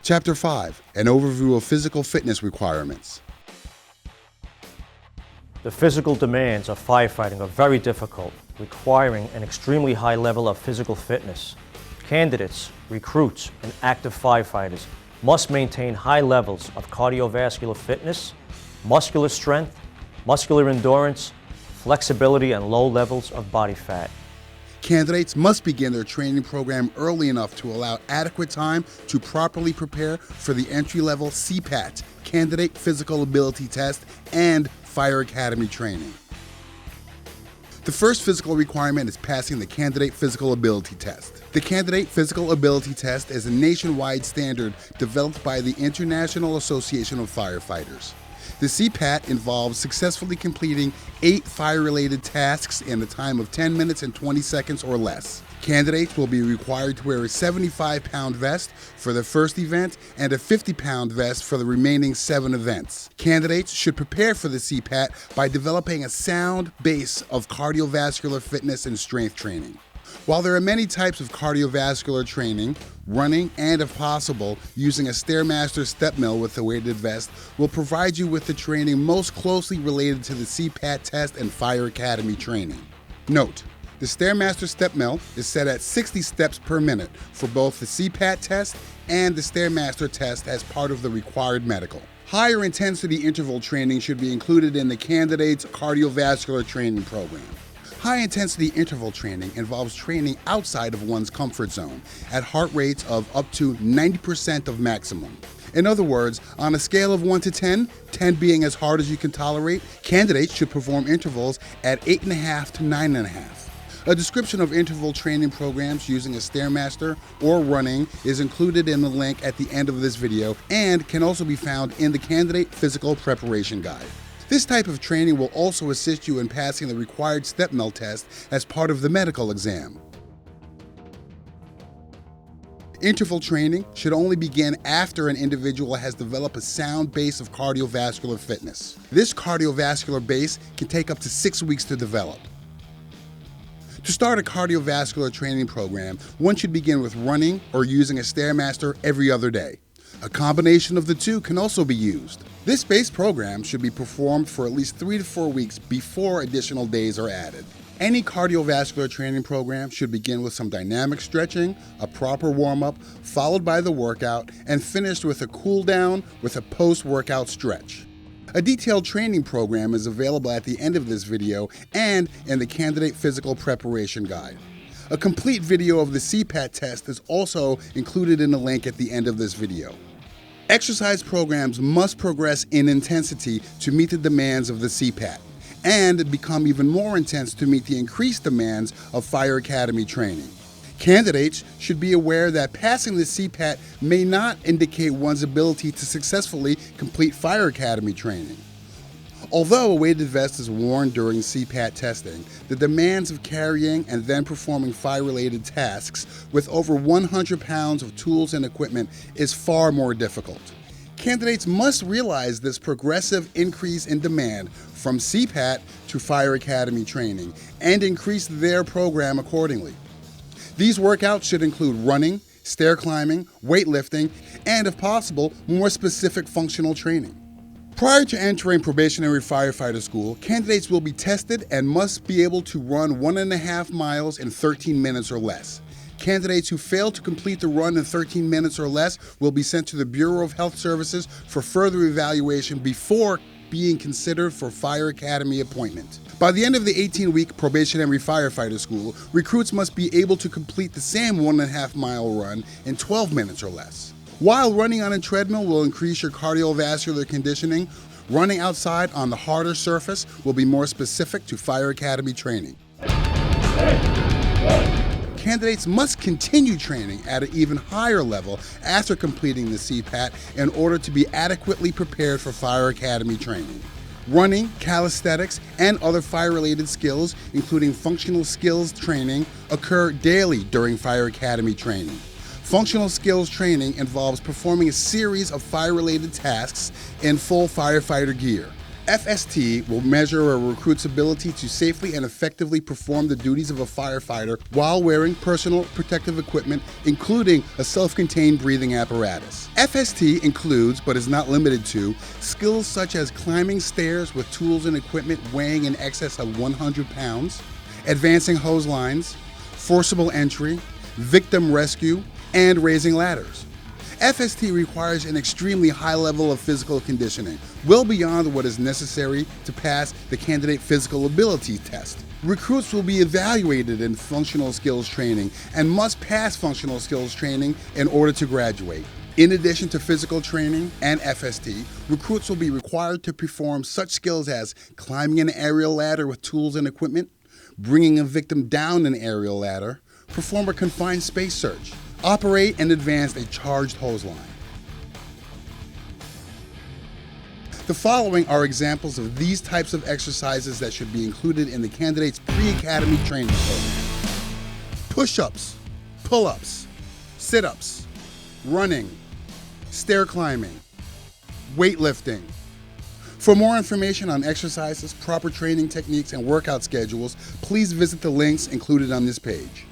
Chapter 5, an overview of physical fitness requirements. The physical demands of firefighting are very difficult, requiring an extremely high level of physical fitness. Candidates, recruits, and active firefighters must maintain high levels of cardiovascular fitness, muscular strength, muscular endurance, flexibility, and low levels of body fat. Candidates must begin their training program early enough to allow adequate time to properly prepare for the entry-level CPAT, Candidate Physical Ability Test, and Fire Academy training. The first physical requirement is passing the Candidate Physical Ability Test. The Candidate Physical Ability Test is a nationwide standard developed by the International Association of Firefighters. The CPAT involves successfully completing 8 fire-related tasks in a time of 10 minutes and 20 seconds or less. Candidates will be required to wear a 75-pound vest for the first event and a 50-pound vest for the remaining 7 events. Candidates should prepare for the CPAT by developing a sound base of cardiovascular fitness and strength training. While there are many types of cardiovascular training, running and, if possible, using a Stairmaster step mill with a weighted vest will provide you with the training most closely related to the CPAT test and Fire Academy training. Note: the Stairmaster step mill is set at 60 steps per minute for both the CPAT test and the Stairmaster test as part of the required medical. Higher intensity interval training should be included in the candidate's cardiovascular training program. High-intensity interval training involves training outside of one's comfort zone at heart rates of up to 90% of maximum. In other words, on a scale of 1 to 10, 10 being as hard as you can tolerate, candidates should perform intervals at 8.5 to 9.5. A description of interval training programs using a Stairmaster or running is included in the link at the end of this video and can also be found in the Candidate Physical Preparation Guide. This type of training will also assist you in passing the required step mill test as part of the medical exam. Interval training should only begin after an individual has developed a sound base of cardiovascular fitness. This cardiovascular base can take up to 6 weeks to develop. To start a cardiovascular training program, one should begin with running or using a Stairmaster every other day. A combination of the two can also be used. This base program should be performed for at least 3 to 4 weeks before additional days are added. Any cardiovascular training program should begin with some dynamic stretching, a proper warm-up, followed by the workout, and finished with a cool down with a post-workout stretch. A detailed training program is available at the end of this video and in the Candidate Physical Preparation Guide. A complete video of the CPAT test is also included in the link at the end of this video. Exercise programs must progress in intensity to meet the demands of the CPAT and become even more intense to meet the increased demands of Fire Academy training. Candidates should be aware that passing the CPAT may not indicate one's ability to successfully complete Fire Academy training. Although a weighted vest is worn during CPAT testing, the demands of carrying and then performing fire-related tasks with over 100 pounds of tools and equipment is far more difficult. Candidates must realize this progressive increase in demand from CPAT to Fire Academy training and increase their program accordingly. These workouts should include running, stair climbing, weightlifting, and if possible, more specific functional training. Prior to entering probationary firefighter school, candidates will be tested and must be able to run 1.5 miles in 13 minutes or less. Candidates who fail to complete the run in 13 minutes or less will be sent to the Bureau of Health Services for further evaluation before being considered for Fire Academy appointment. By the end of the 18-week probationary firefighter school, recruits must be able to complete the same 1.5 mile run in 12 minutes or less. While running on a treadmill will increase your cardiovascular conditioning, running outside on the harder surface will be more specific to Fire Academy training. Candidates must continue training at an even higher level after completing the CPAT in order to be adequately prepared for Fire Academy training. Running, calisthenics, and other fire-related skills, including functional skills training, occur daily during Fire Academy training. Functional skills training involves performing a series of fire-related tasks in full firefighter gear. FST will measure a recruit's ability to safely and effectively perform the duties of a firefighter while wearing personal protective equipment, including a self-contained breathing apparatus. FST includes, but is not limited to, skills such as climbing stairs with tools and equipment weighing in excess of 100 pounds, advancing hose lines, forcible entry, victim rescue, and raising ladders. FST requires an extremely high level of physical conditioning, well beyond what is necessary to pass the candidate physical ability test. Recruits will be evaluated in functional skills training and must pass functional skills training in order to graduate. In addition to physical training and FST, recruits will be required to perform such skills as climbing an aerial ladder with tools and equipment, bringing a victim down an aerial ladder, perform a confined space search, operate and advance a charged hose line. The following are examples of these types of exercises that should be included in the candidate's pre-academy training program. Push-ups, pull-ups, sit-ups, running, stair climbing, weightlifting. For more information on exercises, proper training techniques, and workout schedules, please visit the links included on this page.